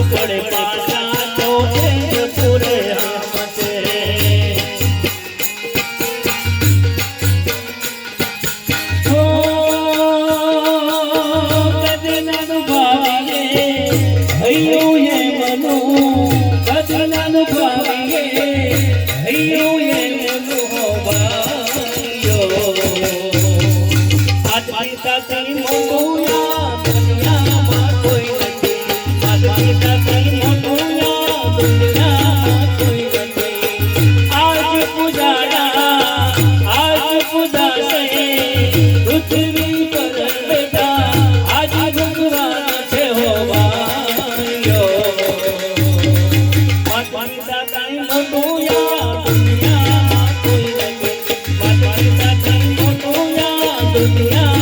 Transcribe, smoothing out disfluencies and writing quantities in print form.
પડે પાછા તો પૂરે આમતે હો કદનાનું ભાવીએ હૈયું હે મનો કદનાનું ભાવીએ હૈયું હે મનો ભાઈયો આત્મિતા કરી મોયા દુનિયામાં કોઈ નથી આત્મિતા કરી મોયા દુનિયામાં કોઈ નથી આજ પૂજાશે પૃથ્વી પર બેટા આજ ભગવાન છે હો ભાઈયો આત્મિતા કરી મોયા દુનિયામાં કોઈ નથી આત્મિતા કરી મોયા દુનિયા